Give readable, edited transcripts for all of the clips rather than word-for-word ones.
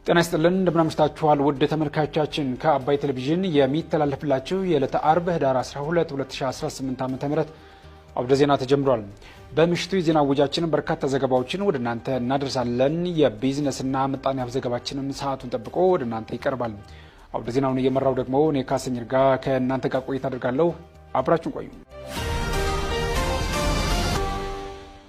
ጤና ይስጥልን እንደምናምሽታችኋል ውድ ተመልካቾቻችን ከአባይ ቴሌቪዥን የሚተላለፍላችሁ የዕለተ አርብ ህዳር 12 2018 ዓ.ም አውደ ዜና ተጀምሯል። በምሽቱ የዜና ወጃችን በርካታ ዘገባዎችን ወደ እናንተ እናደርሳለን። የቢዝነስና ምጣኔ ሀብት ዘገባችንም ሰዓቱን ጠብቆ ወደ እናንተ ይቀርባል። አውደ ዜናውን እየመራው ደግሞ እኔ ካሰኝር ጋር ከእናንተ ጋር ቆይታ አደርጋለሁ። አብራችሁን ቆዩ።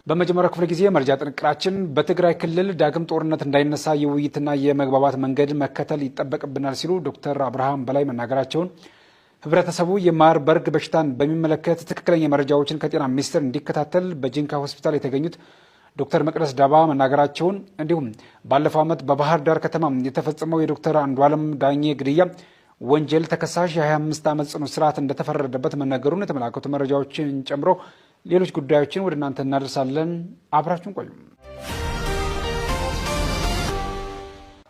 በመጀመሪያው ክፍለ ጊዜ መረጃ ጥንቅራችን በትግራይ ክልል ዳግም ጦርነት እንዳይነሳ የውይይትና የመግባባት መንገድ መከተል ይጠበቅብናል ሲሉ ዶክተር አብርሃም በላይ መናገራቸውን፣ ህብረተሰቡ የማርበርግ በሽታን በሚመለከት ትክክለኛ መረጃዎችን ከጤና ሚኒስቴር እንዲከታተል በጂንካ ሆስፒታል የተገኙት ዶክተር መቅደስ ዳባ መናገራቸውን፣ እንዲሁም ባለፈው ዓመት በባህር ዳር ከተማ የተፈጸመው የዶክተር አንዱዓለም ዳኜ ግድያ ወንጀል ተከሳሽ የ25 ዓመት ጽኑ እስራት እንደተፈረደበት መነገሩን የተመላከቱ መረጃዎችን ጨምሮ ሌሎች ጉዳዮችን ወደ እናንተ እናደርሳለን። አብራችሁን ቆዩ።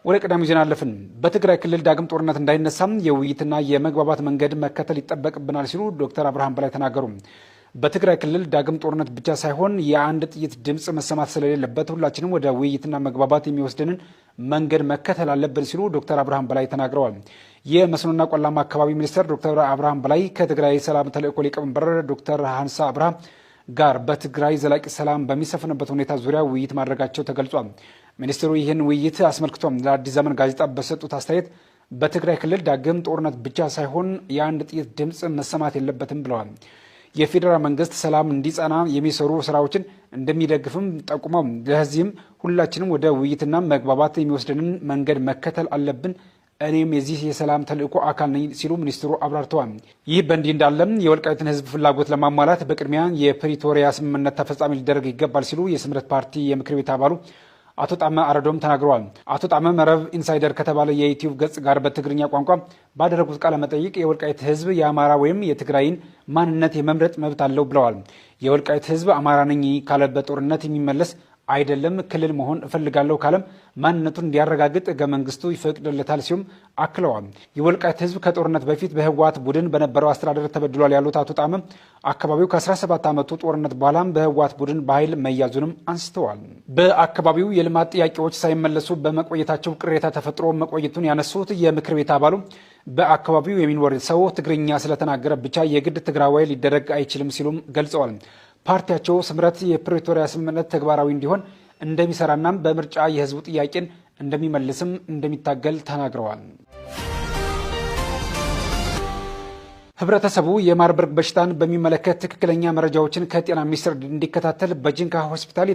ወደ ቀዳሚው ዜና አለፍን። በትግራይ ክልል ዳግም ጦርነት እንዳይነሳም የውይይትና የመግባባት መንገድ መከተል ይጠበቅብናል ሲሉ ዶክተር አብርሃም በላይ ተናገሩ። በትግራይ ክልል ዳግም ጦርነት ብቻ ሳይሆን የአንድ ጥይት ድምፅ መሰማት ስለሌለበት ሁላችንም ወደ ውይይትና መግባባት የሚወስድንን መንገድ መከተል አለብን ሲሉ ዶክተር አብርሃም በላይ ተናግረዋል። የመስኖና ቆላማ አካባቢ ሚኒስትር ዶክተር አብርሃም በላይ ከትግራይ ሰላም ተልእኮ ሊቀመንበር ዶክተር ሀንሳ አብርሃ ጋር በትግራይ ዘላቂ ሰላም በሚሰፍንበት ሁኔታ ዙሪያ ውይይት ማድረጋቸው ተገልጿል። ሚኒስትሩ ይህን ውይይት አስመልክቶ ለአዲስ ዘመን ጋዜጣ በሰጡት አስተያየት በትግራይ ክልል ዳግም ጦርነት ብቻ ሳይሆን የአንድ ጥይት ድምፅ መሰማት የለበትም ብለዋል። የፌዴራል መንግስት ሰላም እንዲጸና የሚሰሩ ስራዎችን እንደሚደግፍም ጠቁመው ለዚህም ሁላችንም ወደ ውይይትና መግባባት የሚወስድንን መንገድ መከተል አለብን፣ እኔም የዚህ የሰላም ተልእኮ አካል ነኝ ሲሉ ሚኒስትሩ አብራርተዋል። ይህ በእንዲህ እንዳለም የወልቃይትን ህዝብ ፍላጎት ለማሟላት በቅድሚያ የፕሪቶሪያ ስምምነት ተፈጻሚ ሊደረግ ይገባል ሲሉ የስምረት ፓርቲ የምክር ቤት አባሉ አቶ ጣመ አረዶም ተናግረዋል። አቶ ጣመ መረብ ኢንሳይደር ከተባለ የዩቲዩብ ገጽ ጋር በትግርኛ ቋንቋ ባደረጉት ቃለ መጠይቅ የወልቃይት ህዝብ የአማራ ወይም የትግራይን ማንነት የመምረጥ መብት አለው ብለዋል። የወልቃይት ህዝብ አማራ ነኝ ካለ በጦርነት የሚመለስ አይደለም፣ ክልል መሆን እፈልጋለሁ ካለም ማንነቱን እንዲያረጋግጥ ህገ መንግስቱ ይፈቅድለታል ሲሉም አክለዋል። የወልቃይት ህዝብ ከጦርነት በፊት በህወሓት ቡድን በነበረው አስተዳደር ተበድሏል ያሉት አቶ ጣመ አካባቢው ከ17 ዓመቱ ጦርነት በኋላም በህወሓት ቡድን በኃይል መያዙንም አንስተዋል። በአካባቢው የልማት ጥያቄዎች ሳይመለሱ በመቆየታቸው ቅሬታ ተፈጥሮ መቆየቱን ያነሱት የምክር ቤት አባሉ በአካባቢው የሚኖር ሰው ትግርኛ ስለተናገረ ብቻ የግድ ትግራዋይ ሊደረግ አይችልም ሲሉም ገልጸዋል። ፓርቲያቸው ስምረት የፕሪቶሪያ ስምምነት ተግባራዊ እንዲሆን እንደሚሰራና በምርጫ የህዝቡ ጥያቄን እንደሚመልስም እንደሚታገል ተናግረዋል። ህብረተሰቡ የማርበርግ በሽታን በሚመለከት ትክክለኛ መረጃዎችን ከጤና ሚኒስቴር እንዲከታተል በጂንካ ሆስፒታል